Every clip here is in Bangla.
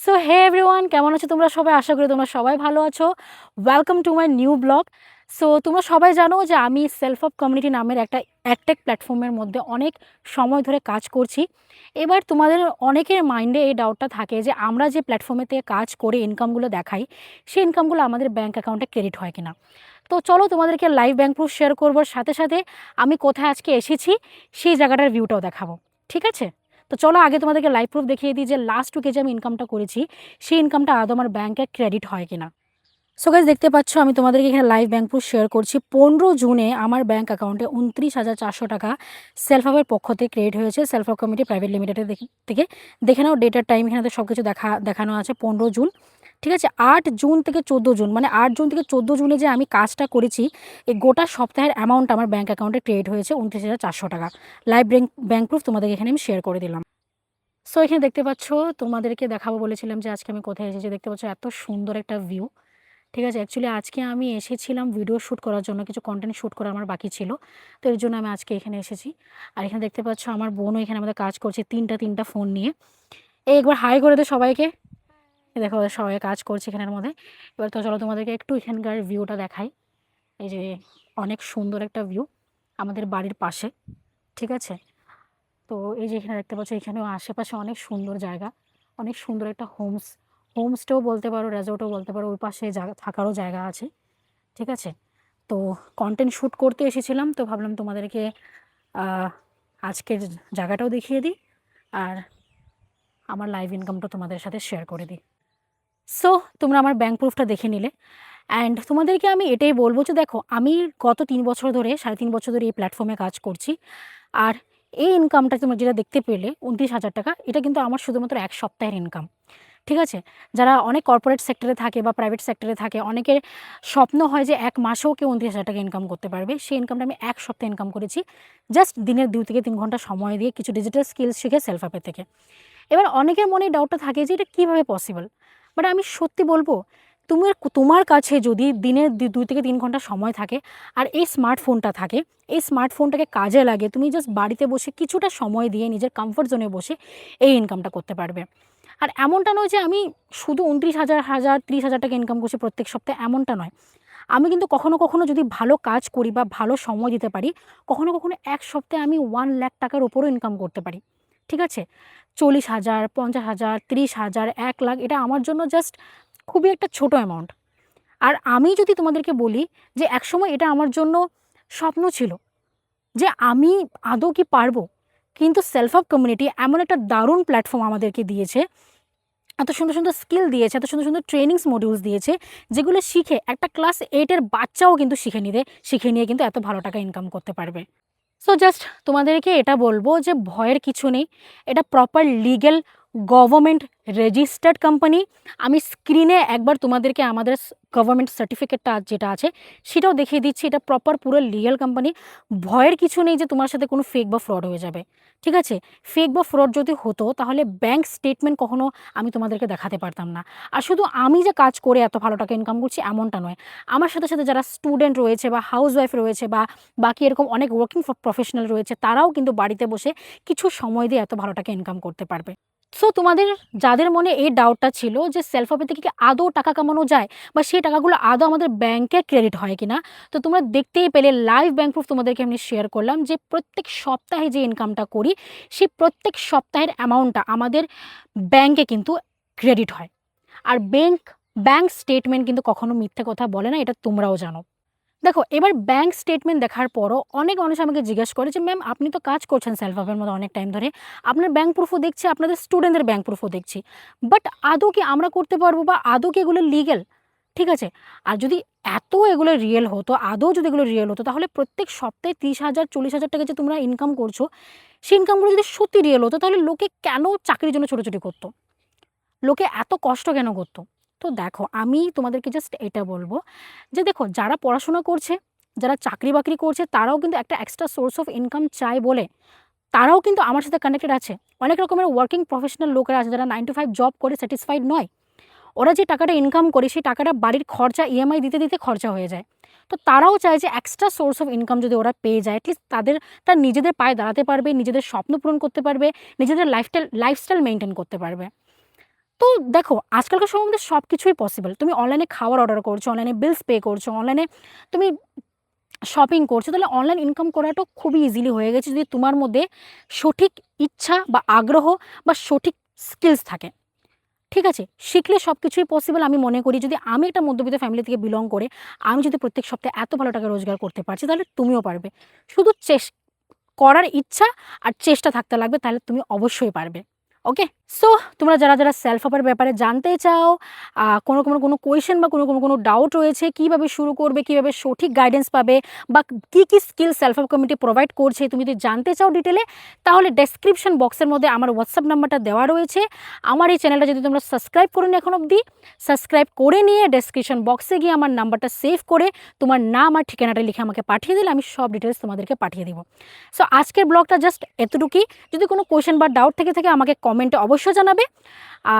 সো হে এভরিওয়ান, কেমন আছো তোমরা সবাই? আশা করি তোমরা সবাই ভালো আছো। Welcome to my new blog. So তোমরা সবাই জানো যে আমি সেলফ অফ কমিউনিটি নামের একটা অ্যাডটেক প্ল্যাটফর্মের মধ্যে অনেক সময় ধরে কাজ করছি। এবার তোমাদের অনেকের মাইন্ডে এই ডাউটটা থাকে যে আমরা যে প্ল্যাটফর্মে থেকে কাজ করে ইনকামগুলো দেখাই, সেই ইনকামগুলো আমাদের ব্যাঙ্ক অ্যাকাউন্টে ক্রেডিট হয় কিনা। তো চলো তোমাদেরকে লাইভ ব্যাঙ্ক প্রুফ শেয়ার করবো, সাথে সাথে আমি কোথায় আজকে এসেছি সেই জায়গাটার ভিউটাও দেখাবো। ঠিক আছে, তো চলো আগে তোমাদেরকে লাইভ প্রুফ দেখিয়ে দিই যে লাস্ট উইকে যে আমি ইনকামটা করেছি সেই ইনকামটা আদৌ আমার ব্যাঙ্কে ক্রেডিট হয় কিনা। সো গাইস, দেখতে পাচ্ছ আমি তোমাদেরকে এখানে লাইভ ব্যাঙ্ক প্রুফ শেয়ার করছি। 15 জুনে আমার ব্যাঙ্ক অ্যাকাউন্টে 29,400 টাকা সেলফ হাবের পক্ষ থেকে ক্রেডিট হয়েছে, সেলফ হাব কমিটি প্রাইভেট লিমিটেডের থেকে। দেখে নাও ডেটার টাইম, এখানে সব কিছু দেখানো আছে 15 জুন। ঠিক আছে, 8 জুন থেকে 14 জুন, মানে 8 জুন থেকে 14 জুনে যে আমি কাজটা করেছি এই গোটা সপ্তাহের অ্যামাউন্ট আমার ব্যাঙ্ক অ্যাকাউন্টে ক্রেডিট হয়েছে 29,400 টাকা। লাইভ ব্যাঙ্ক প্রুফ তোমাদেরকে এখানে আমি শেয়ার করে দিলাম। সো এখানে দেখতে পাচ্ছ, তোমাদেরকে দেখাবো বলেছিলাম যে আজকে আমি কোথায় এসেছি। দেখতে পাচ্ছ এত সুন্দর একটা ভিউ। ঠিক আছে, অ্যাকচুয়ালি আজকে আমি এসেছিলাম ভিডিও শ্যুট করার জন্য, কিছু কন্টেন্ট শ্যুট করা আমার বাকি ছিল, তো এর জন্য আমি আজকে এখানে এসেছি। আর এখানে দেখতে পাচ্ছ আমার বোনও এখানে আমাদের কাজ করছে তিনটা ফোন নিয়ে। একবার হাই করে দে সবাইকে। দেখো ওরা সবাই কাজ করছে এখানের মধ্যে। এবার তো চলো তোমাদেরকে একটু এখানকার ভিউটা দেখাই। এই যে অনেক সুন্দর একটা ভিউ আমাদের বাড়ির পাশে। ঠিক আছে, তো এই যে এখানে দেখতে পাচ্ছ এখানেও আশেপাশে অনেক সুন্দর জায়গা, অনেক সুন্দর একটা হোমস্টেও বলতে পারো, রেজর্টও বলতে পারো, ওই পাশে জায়গা থাকারও জায়গা আছে। ঠিক আছে, তো কন্টেন্ট শ্যুট করতে এসেছিলাম, তো ভাবলাম তোমাদেরকে আজকের জায়গাটাও দেখিয়ে দিই আর আমার লাইভ ইনকামটা তোমাদের সাথে শেয়ার করে দিই। সো তোমরা আমার ব্যাঙ্ক প্রুফটা দেখে নিলে, অ্যান্ড তোমাদেরকে আমি এটাই বলবো যে দেখো আমি গত 3 বছর ধরে, 3.5 বছর ধরে এই প্ল্যাটফর্মে কাজ করছি। আর এই ইনকামটা তোমরা যেটা দেখতে পেলে 29,000 টাকা, এটা কিন্তু আমার শুধুমাত্র 1 সপ্তাহের ইনকাম। ঠিক আছে, যারা অনেক কর্পোরেট সেক্টরে থাকে বা প্রাইভেট সেক্টরে থাকে, অনেকের স্বপ্ন হয় যে 1 মাসেও কেউ 29,000 টাকা ইনকাম করতে পারবে। সেই ইনকামটা আমি 1 সপ্তাহে ইনকাম করেছি, জাস্ট দিনের 2 থেকে 3 ঘন্টা সময় দিয়ে কিছু ডিজিটাল স্কিলস শিখে সেলফ অ্যাপের থেকে। এবার অনেকের মনে ডাউটটা থাকে যে এটা কীভাবে পসিবল, বাট আমি সত্যি বলবো, তোমার কাছে যদি দিনের 2 থেকে 3 ঘন্টা সময় থাকে আর এই স্মার্টফোনটা থাকে, এই স্মার্টফোনটাকে কাজে লাগে, তুমি জাস্ট বাড়িতে বসে কিছুটা সময় দিয়ে নিজের কমফর্ট জোনে বসে এই ইনকামটা করতে পারবে। আর এমনটা নয় যে আমি শুধু 29,000 30,000 টাকা ইনকাম করছি প্রত্যেক সপ্তাহে, এমনটা নয়। আমি কিন্তু কখনো কখনো যদি ভালো কাজ করি বা ভালো সময় দিতে পারি, কখনো কখনো 1 সপ্তাহে আমি 1 লাখ টাকার উপরও ইনকাম করতে পারি। ঠিক আছে, 40,000, 50,000, 30,000, 1 লাখ, এটা আমার জন্য জাস্ট খুবই একটা ছোট অ্যামাউন্ট। আর আমি যদি তোমাদেরকে বলি যে একসময় এটা আমার জন্য স্বপ্ন ছিল যে আমি আদৌ কি পারবো, কিন্তু সেলফ হেল্প কমিউনিটি এমন একটা দারুণ প্ল্যাটফর্ম আমাদেরকে দিয়েছে, এত সুন্দর সুন্দর স্কিল দিয়েছে, এত সুন্দর সুন্দর ট্রেনিংস মডিউলস দিয়েছে, যেগুলো শিখে একটা ক্লাস 8-এর বাচ্চাও কিন্তু শিখে নিয়ে কিন্তু এত ভালো টাকা ইনকাম করতে পারবে। সো জাস্ট তোমাদেরকে এটা বলবো যে ভয়ের কিছু নেই, এটা proper legal government registered company. আমি স্ক্রিনে একবার তোমাদেরকে আমাদের গভর্নমেন্ট সার্টিফিকেটটা যেটা আছে সেটাও দেখিয়ে দিচ্ছি, এটা প্রপার পুরো লিগ্যাল কোম্পানি। ভয়ের কিছু নেই যে তোমার সাথে কোনো ফেক বা ফ্রড হয়ে যাবে। ঠিক আছে, ফেক বা ফ্রড যদি হতো তাহলে ব্যাংক স্টেটমেন্ট কখনো আমি তোমাদেরকে দেখাতে পারতাম না। আর শুধু আমি যে কাজ করে এত ভালো টাকা ইনকাম করছি এমনটা নয়, আমার সাথে সাথে যারা স্টুডেন্ট রয়েছে বা হাউস ওয়াইফ রয়েছে বা বাকি এরকম অনেক ওয়ার্কিং প্রফেশনাল রয়েছে, তারাও কিন্তু বাড়িতে বসে কিছু সময় দিয়ে এত ভালো টাকা ইনকাম করতে পারবে। সো তোমাদের যাদের মনে এই ডাউটটা ছিল যে সেলফ হেল্পে থেকে কি আদৌ টাকা কামানো যায় বা সেই টাকাগুলো আদৌ আমাদের ব্যাংকে ক্রেডিট হয় কিনা, তো তোমরা দেখতেই পেলে লাইভ ব্যাংক প্রুফ তোমাদেরকে আমি শেয়ার করলাম যে প্রত্যেক সপ্তাহে যে ইনকামটা করি সেই প্রত্যেক সপ্তাহের অ্যামাউন্টটা আমাদের ব্যাংকে কিন্তু ক্রেডিট হয়। আর ব্যাংক স্টেটমেন্ট কিন্তু কখনো মিথ্যে কথা বলে না, এটা তোমরাও জানো। দেখো এবার ব্যাংক স্টেটমেন্ট দেখার পরও অনেক মানুষ আমাকে জিজ্ঞেস করে যে ম্যাম আপনি তো কাজ করছেন সেলফ হেল্পের মধ্যে অনেক টাইম ধরে, আপনার ব্যাংক প্রুফও দেখছি, আপনাদের স্টুডেন্টদের ব্যাংক প্রুফও দেখছি, বাট আদৌ কি আমরা করতে পারবো বা আদৌ কি এগুলো লিগেল? ঠিক আছে, আর যদি এত এগুলো রিয়েল হতো, আদৌ যদি এগুলো রিয়েল হতো, তাহলে প্রত্যেক সপ্তাহে 30,000 40,000 টাকা যে তোমরা ইনকাম করছো, সেই ইনকামগুলো যদি সত্যি রিয়েল হতো তাহলে লোকে কেন চাকরির জন্য ছোটাছুটি করতো, লোকে এত কষ্ট কেন করতো? তো দেখো আমি তোমাদেরকে জাস্ট এটা বলবো যে দেখো যারা পড়াশোনা করছে, যারা চাকরি বাকরি করছে, তারাও কিন্তু একটা এক্সট্রা সোর্স অফ ইনকাম চায় বলে তারাও কিন্তু আমার সাথে কানেক্টেড আছে। অনেক রকমের ওয়ার্কিং প্রফেশনাল লোকেরা আছে যারা 9 to 5 জব করে স্যাটিসফাইড নয়, ওরা যে টাকাটা ইনকাম করে সেই টাকাটা বাড়ির খরচা ইএমআই দিতে দিতে খরচা হয়ে যায়। তো তারাও চায় যে এক্সট্রা সোর্স অফ ইনকাম যদি ওরা পেয়ে যায়, অ্যাটলিস্ট তার নিজেদের পায়ে দাঁড়াতে পারবে, নিজেদের স্বপ্ন পূরণ করতে পারবে, নিজেদের লাইফস্টাইল মেনটেন করতে পারবে। তো দেখো আজকালকার সময়ের মধ্যে সব কিছুই পসিবল। তুমি অনলাইনে খাবার অর্ডার করছো, অনলাইনে বিলস পে করছো, অনলাইনে তুমি শপিং করছো, তাহলে অনলাইন ইনকাম করাটাও খুবই ইজিলি হয়ে গেছে যদি তোমার মধ্যে সঠিক ইচ্ছা বা আগ্রহ বা সঠিক স্কিলস থাকে। ঠিক আছে? শিখলে সব কিছুই পসিবল আমি মনে করি। যদি আমি একটা মধ্যবিত্ত ফ্যামিলি থেকে বিলং করে আমি যদি প্রত্যেক সপ্তাহে এত ভালো টাকা রোজগার করতে পারছি, তাহলে তুমিও পারবে। শুধু করার ইচ্ছা আর চেষ্টা থাকতে লাগবে, তাহলে তুমি অবশ্যই পারবে। ওকে? সো তোমরা যারা সেলফ হেল্পের ব্যাপারে জানতে চাও, কোনো কোয়েশ্চেন বা কোনো ডাউট রয়েছে, কিভাবে শুরু করবে, কিভাবে সঠিক গাইডেন্স পাবে বা কি skill self help community provide করছে, তুমি যদি জানতে চাও ডিটেলে, তাহলে ডেসক্রিপশন বক্সের মধ্যে আমার হোয়াটসঅ্যাপ নাম্বারটা দেওয়া রয়েছে। আমার এই চ্যানেলটা যদি তোমরা সাবস্ক্রাইব করোনি এখন অবধি, সাবস্ক্রাইব করে নিয়ে ডেসক্রিপশন বক্সে গিয়ে আমার নাম্বারটা সেভ করে তোমার নাম আর ঠিকানাটা লিখে আমাকে পাঠিয়ে দিলে আমি সব ডিটেলস তোমাদেরকে পাঠিয়ে দিব। সো আজকের ব্লগটা জাস্ট এতটুকুই। যদি কোনো কোয়েশ্চেন বা ডাউট থেকে আমাকে কমেন্টে অবশ্যই জানাবে।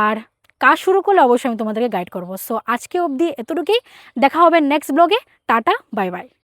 আর কাজ শুরু করলে অবশ্যই আমি তোমাদেরকে গাইড করব। সো আজকে অবধি এতটুকুই। দেখা হবে নেক্সট ব্লগে। Tata, bye bye.